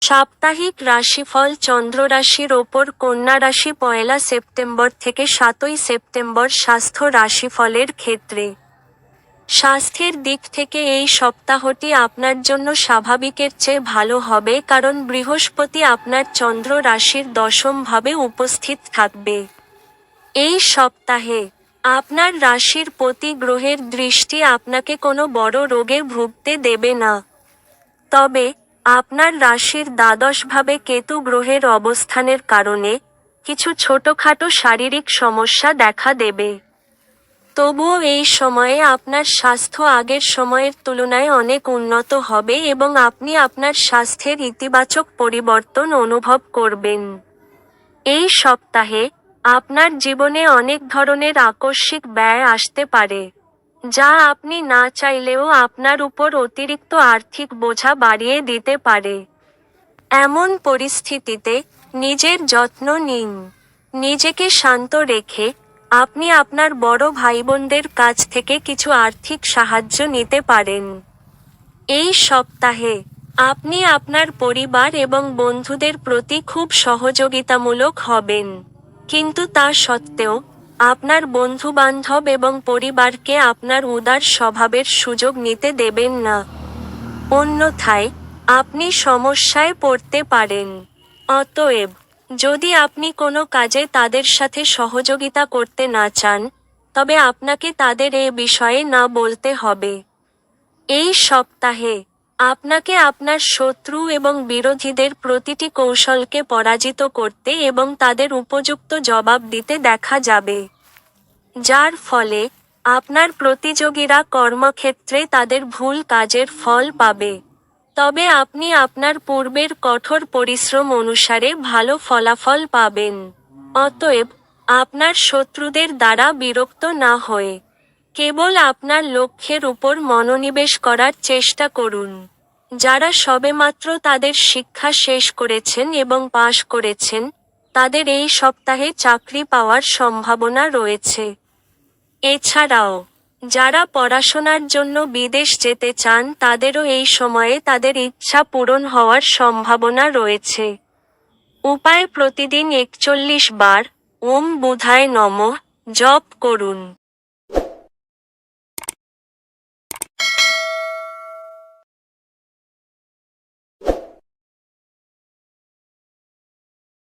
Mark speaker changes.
Speaker 1: সাপ্তাহিক রাশিফল চন্দ্র রাশির ওপর কন্যা রাশি 1 সেপ্টেম্বর থেকে 7 সেপ্টেম্বর স্বাস্থ্য রাশিফলের ক্ষেত্রে স্বাস্থ্যের দিক থেকে এই সপ্তাহটি আপনার জন্য স্বাভাবিকের চেয়ে ভালো হবে, কারণ বৃহস্পতি আপনার চন্দ্র রাশির দশমভাবে উপস্থিত থাকবে। এই সপ্তাহে আপনার রাশির প্রতি গ্রহের দৃষ্টি আপনাকে কোনো বড় রোগে ভুগতে দেবে না। তবে আপনার রাশির দ্বাদশভাবে কেতু গ্রহের অবস্থানের কারণে কিছু ছোটখাটো শারীরিক সমস্যা দেখা দেবে। তবুও এই সময়ে আপনার স্বাস্থ্য আগের সময়ের তুলনায় অনেক উন্নত হবে এবং আপনি আপনার স্বাস্থ্যের ইতিবাচক পরিবর্তন অনুভব করবেন। এই সপ্তাহে আপনার জীবনে অনেক ধরনের আকস্মিক ব্যয় আসতে পারে, যা আপনি না চাইলেও আপনার উপর অতিরিক্ত আর্থিক বোঝা বাড়িয়ে দিতে পারে। এমন পরিস্থিতিতে নিজের যত্ন নিন। নিজেকে শান্ত রেখে আপনি আপনার বড় ভাইবোনদের কাছ থেকে কিছু আর্থিক সাহায্য নিতে পারেন। এই সপ্তাহে আপনি আপনার পরিবার এবং বন্ধুদের প্রতি খুব সহযোগিতামূলক হবেন, কিন্তু তা সত্ত্বেও আপনার বন্ধুবান্ধব এবং পরিবারকে আপনার উদার স্বভাবের সুযোগ নিতে দেবেন না। অন্যথায় আপনি সমস্যায় পড়তে পারেন। অতএব, যদি আপনি কোনো কাজে তাদের সাথে সহযোগিতা করতে না চান, তবে আপনাকে তাদের এ বিষয়ে না বলতে হবে। এই সপ্তাহে আপনাকে আপনার শত্রু এবং বিরোধীদের প্রতিটি কৌশলকে পরাজিত করতে এবং তাদের উপযুক্ত জবাব দিতে দেখা যাবে, যার ফলে আপনার প্রতিযোগীরা কর্মক্ষেত্রে তাদের ভুল কাজের ফল পাবে। তবে আপনি আপনার পূর্বের কঠোর পরিশ্রম অনুসারে ভালো ফলাফল পাবেন। অতএব, আপনার শত্রুদের দ্বারা বিরক্ত না হয়ে কেবল আপনার লক্ষ্যের উপর মনোনিবেশ করার চেষ্টা করুন। যারা সবেমাত্র তাদের শিক্ষা শেষ করেছেন এবং পাশ করেছেন, তাদের এই সপ্তাহে চাকরি পাওয়ার সম্ভাবনা রয়েছে। এছাড়াও, যারা পড়াশোনার জন্য বিদেশ যেতে চান তাদেরও এই সময়ে তাদের ইচ্ছা পূরণ হওয়ার সম্ভাবনা রয়েছে। উপায়: প্রতিদিন 41 বার ওম বুধায় নমঃ জপ করুন।